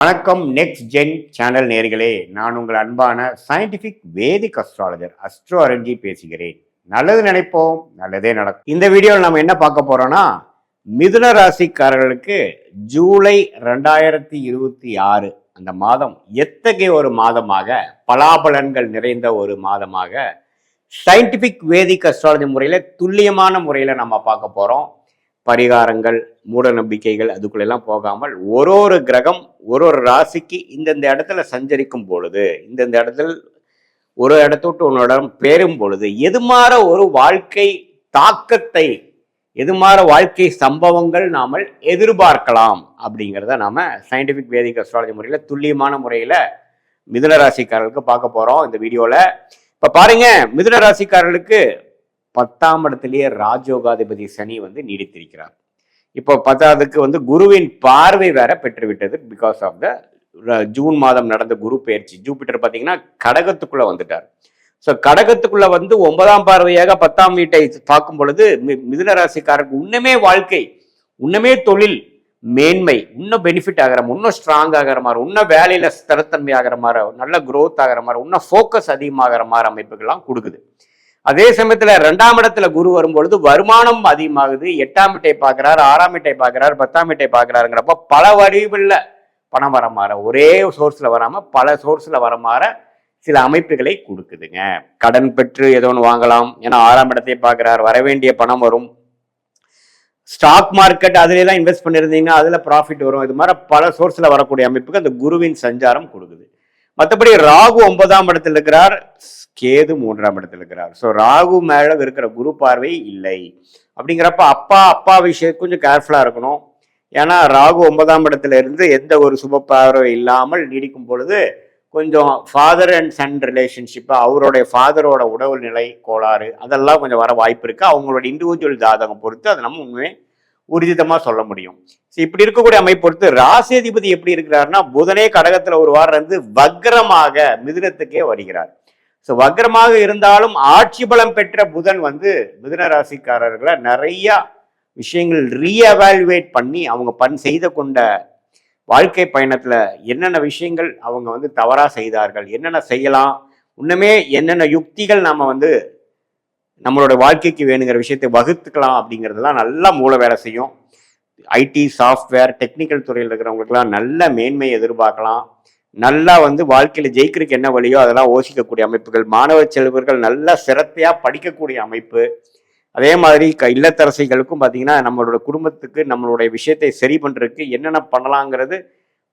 வணக்கம். Next gen channel நேர்களே, நான் உங்கள் அன்பான சயின்டிபிக் வேதிக் அஸ்ட்ராலஜர் அஸ்ட்ரோ அரஞ்சி பேசுகிறேன். நல்லது நினைப்போம், நல்லதே நடக்கும். இந்த வீடியோவில் நம்ம என்ன பார்க்க போறோம்னா, மிதுன ராசிக்காரர்களுக்கு ஜூலை 2026 அந்த மாதம் எத்தகைய ஒரு மாதமாக, பலாபலன்கள் நிறைந்த ஒரு மாதமாக சயின்டிபிக் வேதிக் அஸ்ட்ராலஜி முறையில் துல்லியமான முறையில் நம்ம பார்க்க போறோம். பரிகாரங்கள், மூட நம்பிக்கைகள் அதுக்குள்ளெல்லாம் போகாமல் ஒரு கிரகம் ஒரு ராசிக்கு இந்தந்த இடத்துல சஞ்சரிக்கும் பொழுது, இந்தந்த இடத்துல ஒரு இடத்தோட்டு உன்னோட பேரும் பொழுது எதுமாற ஒரு வாழ்க்கை தாக்கத்தை, எதுமாற வாழ்க்கை சம்பவங்கள் நாம எதிர்பார்க்கலாம் அப்படிங்கிறத நாம சயின்டிபிக் வேதிக் அஸ்ட்ராலஜி முறையில் துல்லியமான முறையில் மிதுன ராசிக்காரர்களுக்கு பார்க்க போறோம் இந்த வீடியோல. இப்ப பாருங்க, மிதுன ராசிக்காரர்களுக்கு 10ஆம் இடத்திலேயே ராஜயோகாதிபதி சனி நீடித்திருக்கிறார். இப்போ 10ஆவதுக்கு குருவின் பார்வை வேற பெற்றுவிட்டது. பிகாஸ் ஆஃப் த ஜூன் மாதம் நடந்த குரு பயிற்சி. ஜூபிட்டர் பார்த்தீங்கன்னா கடகத்துக்குள்ள வந்துட்டார். ஸோ கடகத்துக்குள்ள 9ஆம் பார்வையாக 10ஆம் வீட்டை பார்க்கும் பொழுது மிதுன ராசிக்காரருக்கு இன்னமே வாழ்க்கை, இன்னமே தொழில் மேன்மை, இன்னும் பெனிஃபிட் ஆகிற மாதிரி, இன்னும் ஸ்ட்ராங் ஆகிற மாதிரி, இன்னும் வேலையில ஸ்திரத்தன்மை ஆகிற மாதிரி, நல்ல குரோத் ஆகிற மாதிரி, இன்னும் ஃபோக்கஸ் அதிகமாகிற மாதிரி அமைப்புகள்லாம் கொடுக்குது. அதே சமயத்துல 2ஆம் இடத்துல குரு வரும்பொழுது வருமானம் அதிகமாகுது. 8ஆம் வீட்டை பார்க்கிறார், 6ஆம் வீட்டை பார்க்கிறார், 10ஆம் வீட்டை பார்க்கிறாருங்கிறப்ப பல வடிவில் பணம் வர மாற, ஒரே சோர்ஸ்ல வராம பல சோர்ஸ்ல வர மாற சில அமைப்புகளை கொடுக்குதுங்க. கடன் பெற்று ஏதோ ஒன்று வாங்கலாம், ஏன்னா 6ஆம் இடத்தை பார்க்கிறார், வர வேண்டிய பணம் வரும். ஸ்டாக் மார்க்கெட் அதுல எல்லாம் இன்வெஸ்ட் பண்ணிருந்தீங்கன்னா அதுல ப்ராஃபிட் வரும். இது மாதிரி பல சோர்ஸ்ல வரக்கூடிய அமைப்புக்கு அந்த குருவின் சஞ்சாரம் கொடுக்குது. மற்றபடி ராகு 9ஆம் இடத்துல இருக்கிறார், கேது 3ஆம் இடத்துல இருக்கிறார். ஸோ ராகு மேல இருக்கிற குரு பார்வை இல்லை. அப்படிங்கிறப்ப அப்பா விஷயம் கொஞ்சம் கேர்ஃபுல்லா இருக்கணும். ஏன்னா ராகு 9ஆம் இடத்துல இருந்து எந்த ஒரு சுப பார்வை இல்லாமல் நீடிக்கும் பொழுது கொஞ்சம் ஃபாதர் அண்ட் சன் ரிலேஷன்ஷிப், அவருடைய ஃபாதரோட உடல் நிலை கோளாறு அதெல்லாம் கொஞ்சம் வர வாய்ப்பு இருக்கு. அவங்களோட இண்டிவிஜுவல் ஜாதகம் பொறுத்து அதை நம்ம உண்மையே ஊர்ஜிதமா சொல்ல முடியும். இப்படி இருக்கக்கூடிய அமைப்பு பொறுத்து ராசி அதிபதி எப்படி இருக்கிறாருன்னா, புதனே கடகத்துல ஒரு வாரம் இருந்து வக்ரமாக மிதுனத்துக்கே வருகிறார். ஸோ வக்ரமாக இருந்தாலும் ஆட்சி பலம் பெற்ற புதன் மிதுன ராசிக்காரர்களை நிறைய விஷயங்கள் ரீஎவாலுவேட் பண்ணி அவங்க செய்த கொண்ட வாழ்க்கை பயணத்துல என்னென்ன விஷயங்கள் அவங்க தவறா செய்தார்கள், என்னென்ன செய்யலாம், இன்னுமே என்னென்ன யுக்திகள் நம்ம நம்மளோட வாழ்க்கைக்கு வேணுங்கிற விஷயத்தை வகுத்துக்கலாம் அப்படிங்கிறதுலாம் நல்லா மூளை வேலை செய்யும். ஐடி, சாஃப்ட்வேர், டெக்னிக்கல் துறையில் இருக்கிறவங்களுக்குலாம் நல்ல மேன்மையை எதிர்பார்க்கலாம். நல்லா வாழ்க்கையில ஜெயிக்கிறதுக்கு என்ன வழியோ அதெல்லாம் யோசிக்கக்கூடிய அமைப்புகள், மாணவ செல்வர்கள் நல்லா சிரத்தையா படிக்கக்கூடிய அமைப்பு. அதே மாதிரி இல்லத்தரசிகளுக்கும் பார்த்தீங்கன்னா நம்மளோட குடும்பத்துக்கு நம்மளுடைய விஷயத்தை சரி பண்றதுக்கு என்னென்ன பண்ணலாங்கிறது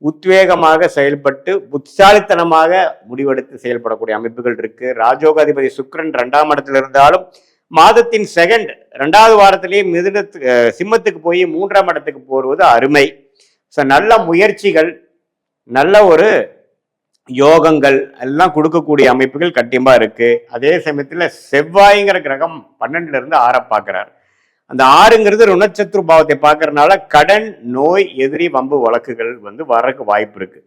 உத்வேகமாக செயல்பட்டு புத்திசாலித்தனமாக முடிவெடுத்து செயல்படக்கூடிய அமைப்புகள் இருக்கு. ராஜயோகாதிபதி சுக்கிரன் 2ஆம் இடத்துல இருந்தாலும் மாதத்தின் 2வது வாரத்திலேயே சிம்மத்துக்கு போய் 3ஆம் இடத்துக்கு போடுவது அருமை. ஸோ நல்ல முயற்சிகள், நல்ல ஒரு யோகங்கள் எல்லாம் கொடுக்கக்கூடிய அமைப்புகள் கண்டிப்பா இருக்கு. அதே சமயத்துல செவ்வாய்ங்கிற கிரகம் 12ல இருந்து 6 பார்க்கிறார். அந்த 6ங்கிறது ருணச்சத்ரு பாவத்தை பார்க்கறதுனால கடன், நோய், எதிரி, வம்பு வழக்குகள் வர்றதுக்கு வாய்ப்பு இருக்கு.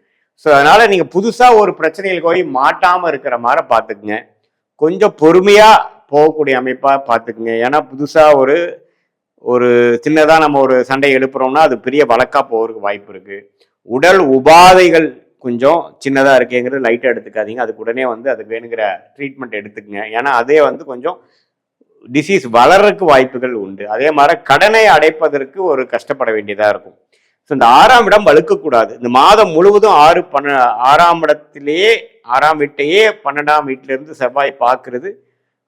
ஸோ அதனால நீங்க புதுசா ஒரு பிரச்சனைகள் போய் மாட்டாம இருக்கிற மாதிரி பார்த்துக்குங்க. கொஞ்சம் பொறுமையா போகக்கூடிய அமைப்பா பார்த்துக்குங்க. ஏன்னா புதுசா ஒரு சின்னதா நம்ம ஒரு சண்டை எழுப்புறோம்னா அது பெரிய வழக்கா போகிறதுக்கு வாய்ப்பு இருக்கு. உடல் உபாதைகள் கொஞ்சம் சின்னதாக இருக்கேங்கிறது லைட்டாக எடுத்துக்காதீங்க. அதுக்கு உடனே அதுக்கு வேணுங்கிற ட்ரீட்மெண்ட் எடுத்துக்கங்க. ஏன்னா அதே கொஞ்சம் டிசீஸ் வளர்றதுக்கு வாய்ப்புகள் உண்டு. அதே மாதிரி கடனை அடைப்பதற்கு ஒரு கஷ்டப்பட வேண்டியதாக இருக்கும். ஸோ இந்த 6ஆம் இடம் வலுக்கக்கூடாது. இந்த மாதம் முழுவதும் 6ஆம் இடத்திலேயே 6ஆம் வீட்டையே 12ஆம் வீட்டிலிருந்து செவ்வாய் பார்க்கறது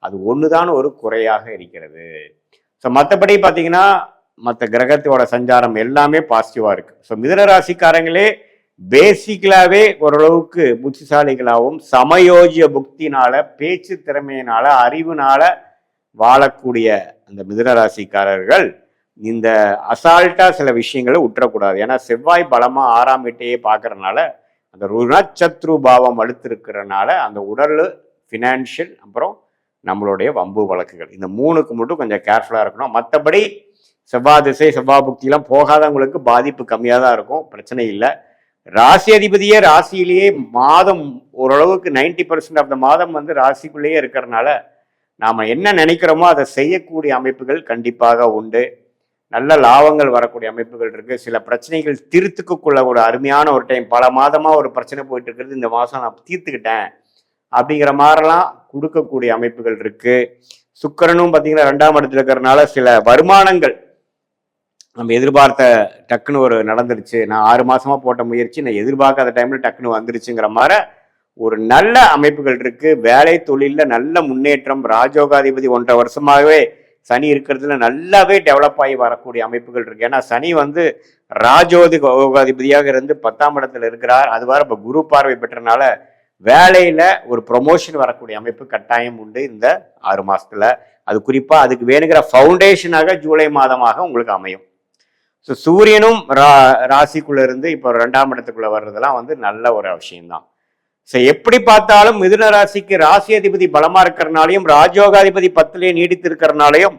அது ஒண்ணுதான் ஒரு குறையாக இருக்கிறது. ஸோ மற்றபடி பார்த்தீங்கன்னா மற்ற கிரகத்தோட சஞ்சாரம் எல்லாமே பாசிட்டிவா இருக்கு. ஸோ மிதுன ராசிக்காரங்களே பேசிக்கலாவே ஓரளவுக்கு புத்திசாலிகளாகவும் சமயோஜிய புக்தினால, பேச்சு திறமையினால, அறிவுனால வாழக்கூடிய அந்த மிதுன ராசிக்காரர்கள் இந்த அசால்ட்டா சில விஷயங்களை உற்றக்கூடாது. ஏன்னா செவ்வாய் பலமா 6ஆம் வீட்டையே பார்க்கறதுனால அந்த ருணச்சத்ரு பாவம் அழுத்திருக்கிறதுனால அந்த உடல், ஃபினான்ஷியல், அப்புறம் நம்மளுடைய வம்பு வழக்குகள், இந்த 3க்கு மட்டும் கொஞ்சம் கேர்ஃபுல்லா இருக்கணும். மற்றபடி செவ்வாய் திசை, செவ்வாய் புக்தியெல்லாம் போகாதவங்களுக்கு பாதிப்பு கம்மியாக தான் இருக்கும், பிரச்சனை இல்லை. ராசி அதிபதியே ராசியிலேயே மாதம் ஓரளவுக்கு 90% ஆஃப் த மாதம் ராசிக்குள்ளேயே இருக்கிறதுனால நாம என்ன நினைக்கிறோமோ அதை செய்யக்கூடிய அமைப்புகள் கண்டிப்பாக உண்டு. நல்ல லாபங்கள் வரக்கூடிய அமைப்புகள் இருக்கு. சில பிரச்சனைகள் தீர்த்துக்குள்ள ஒரு அருமையான ஒரு டைம், பல மாதமா ஒரு பிரச்சனை போயிட்டு இருக்கிறது, இந்த மாசம் நான் தீர்த்துக்கிட்டேன் அப்படிங்கிற மாதிரிலாம் கொடுக்கக்கூடிய அமைப்புகள் இருக்கு. சுக்கிரனும் பார்த்தீங்கன்னா 2ஆம் இடத்துல இருக்கிறதுனால சில வருமானங்கள் நம்ம எதிர்பார்த்த டக்குன்னு ஒரு நடந்துருச்சு, நான் 6 மாசமா போட்ட முயற்சி நான் எதிர்பார்க்காத டைம்ல டக்குன்னு வந்துருச்சுங்கிற மாதிரி ஒரு நல்ல அமைப்புகள் இருக்கு. வேலை தொழில நல்ல முன்னேற்றம். ராஜயோகாதிபதி 1.5 வருஷமாகவே சனி இருக்கிறதுல நல்லாவே டெவலப் ஆகி வரக்கூடிய அமைப்புகள் இருக்கு. ஏன்னா சனி வந்து ராஜயோகாதிபதியாக இருந்து 10ஆம் இடத்துல இருக்கிறார். அது வர இப்போ குரு பார்வை பெற்றனால வேலையில ஒரு ப்ரொமோஷன் வரக்கூடிய அமைப்பு கட்டாயம் உண்டு இந்த 6 மாசத்துல. அது குறிப்பா அதுக்கு வேணுங்கிற ஃபவுண்டேஷனாக ஜூலை மாதமாக உங்களுக்கு அமையும். ஸோ சூரியனும் ராசிக்குள்ள இருந்து இப்போ 2ஆம் இடத்துக்குள்ள வர்றதெல்லாம் வந்து நல்ல ஒரு விஷயம்தான். ஸோ எப்படி பார்த்தாலும் மிதுன ராசிக்கு ராசி அதிபதி பலமா இருக்கிறனாலையும் ராஜயோகாதிபதி 10லே நீடித்து இருக்கிறனாலையும்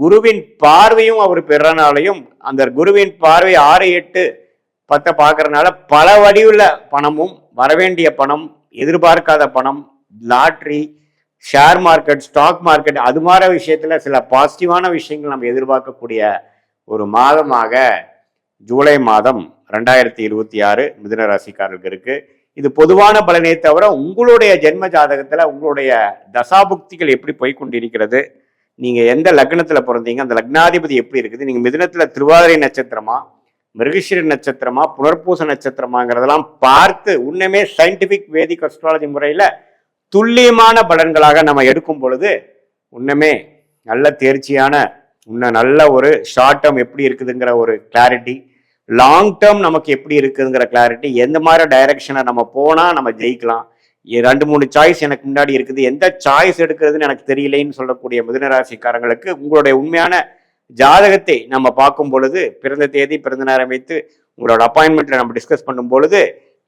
குருவின் பார்வையும் அவர் பெறனாலையும் அந்த குருவின் பார்வை 6, 8, 10 பார்க்கறதுனால பல வடிவுள்ள பணமும் வரவேண்டிய பணம், எதிர்பார்க்காத பணம், lottery, share market, stock market, அது மாதிரி விஷயத்துல சில பாசிட்டிவான விஷயங்கள் நம்ம எதிர்பார்க்கக்கூடிய ஒரு மாதமாக ஜூலை மாதம் 2026 மிதுன ராசிக்காரர்களுக்கு இருக்கு. இது பொதுவான பலனே தவிர உங்களுடைய ஜென்ம ஜாதகத்துல உங்களுடைய தசாபுக்திகள் எப்படி போய்கொண்டிருக்கிறது, நீங்க எந்த லக்னத்துல பிறந்தீங்க, அந்த லக்னாதிபதி எப்படி இருக்குது, நீங்க மிதுனத்துல திருவாதிரை நட்சத்திரமா, மிருகஷிர நட்சத்திரமா, புனர்பூச நட்சத்திரமாங்கிறதெல்லாம் பார்த்து உண்மையுமே சயின்டிபிக் வேதிக் அஸ்ட்ராலஜி முறையில துல்லியமான பலன்களாக நம்ம எடுக்கும் பொழுது உண்மையுமே நல்ல தேர்ச்சியான இன்னும் நல்ல ஒரு ஷார்ட் டேர்ம் எப்படி இருக்குதுங்கிற ஒரு கிளாரிட்டி, லாங் டேர்ம் நமக்கு எப்படி இருக்குதுங்கிற கிளாரிட்டி, எந்த மாதிரி டைரக்ஷனை நம்ம போனா நம்ம ஜெயிக்கலாம், 2-3 சாய்ஸ் எனக்கு முன்னாடி இருக்குது, எந்த சாய்ஸ் எடுக்கிறதுன்னு எனக்கு தெரியலைன்னு சொல்லக்கூடிய மிதுனராசிக்காரங்களுக்கு உங்களுடைய உண்மையான ஜாதகத்தை நம்ம பார்க்கும் பொழுது, பிறந்த தேதி பிறந்த நேரம் வைத்து உங்களோட அப்பாயின்மெண்ட்ல நம்ம டிஸ்கஸ் பண்ணும் பொழுது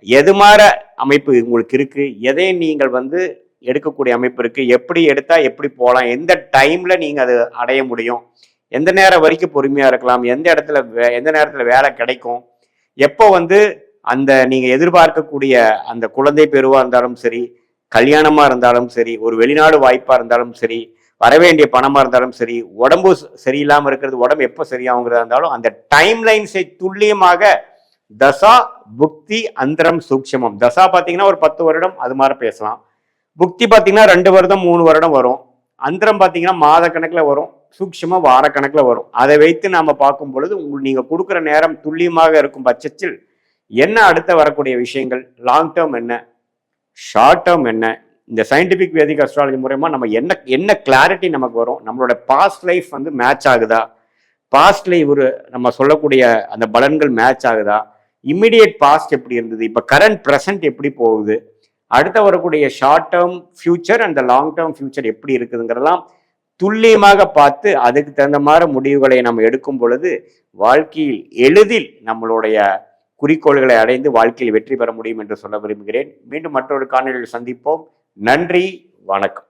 எது மாதிரி அமைப்பு உங்களுக்கு இருக்கு, எதை நீங்கள் வந்து எடுக்கக்கூடிய அமைப்பு இருக்கு, எப்படி எடுத்தா எப்படி போகலாம், எந்த டைம்ல நீங்க அது அடைய முடியும், எந்த நேரம் வரைக்கும் பொறுமையா இருக்கலாம், எந்த இடத்துல எந்த நேரத்துல வேலை கிடைக்கும், எப்போ வந்து அந்த நீங்க எதிர்பார்க்கக்கூடிய அந்த குழந்தை பெறுவா இருந்தாலும் சரி, கல்யாணமா இருந்தாலும் சரி, ஒரு வெளிநாடு வாய்ப்பா இருந்தாலும் சரி, வரவேண்டிய பணமா இருந்தாலும் சரி, உடம்பு சரியில்லாம இருக்கிறது உடம்பு எப்போ சரியாகுங்கிறதா இருந்தாலும் அந்த டைம் லைன்ஸை துல்லியமாக தசா புக்தி அந்தரம் சூக்ஷமம். தசா பார்த்தீங்கன்னா ஒரு 10 வருடம் அது மாதிரி பேசலாம், புக்தி பார்த்தீங்கன்னா 2 வருடம் 3 வருடம் வரும், அந்தரம் பார்த்தீங்கன்னா மாத கணக்கில் வரும், சூக்ஷமா வார கணக்கில் வரும். அதை வைத்து நாம பார்க்கும் பொழுது நீங்க கொடுக்குற நேரம் துல்லியமாக இருக்கும் பட்சத்தில் என்ன அடுத்த வரக்கூடிய விஷயங்கள், லாங் டேர்ம் என்ன, ஷார்ட் டேர்ம் என்ன, இந்த சயின்டிபிக் வேதிக் அஸ்ட்ராலஜி மூலமா நம்ம என்ன கிளாரிட்டி நமக்கு வரும், நம்மளோட பாஸ்ட் லைஃப் வந்து மேட்ச் ஆகுதா, பாஸ்ட் லைஃப் நம்ம சொல்லக்கூடிய அந்த பலன்கள் மேட்ச் ஆகுதா, இம்மிடியேட் பாஸ்ட் எப்படி இருந்தது, இப்போ கரண்ட் ப்ரெசன்ட் எப்படி போகுது, அடுத்த வரக்கூடிய short term future and long term future எப்படி இருக்குதுங்கிறதெல்லாம் துல்லியமாக பார்த்து அதுக்கு தகுந்த மாதிரி முடிவுகளை நம்ம எடுக்கும் பொழுது வாழ்க்கையில் எளிதில் நம்மளுடைய குறிக்கோள்களை அடைந்து வாழ்க்கையில் வெற்றி பெற முடியும் என்று சொல்ல விரும்புகிறேன். மீண்டும் மற்றொரு காணொலியில் சந்திப்போம். நன்றி, வணக்கம்.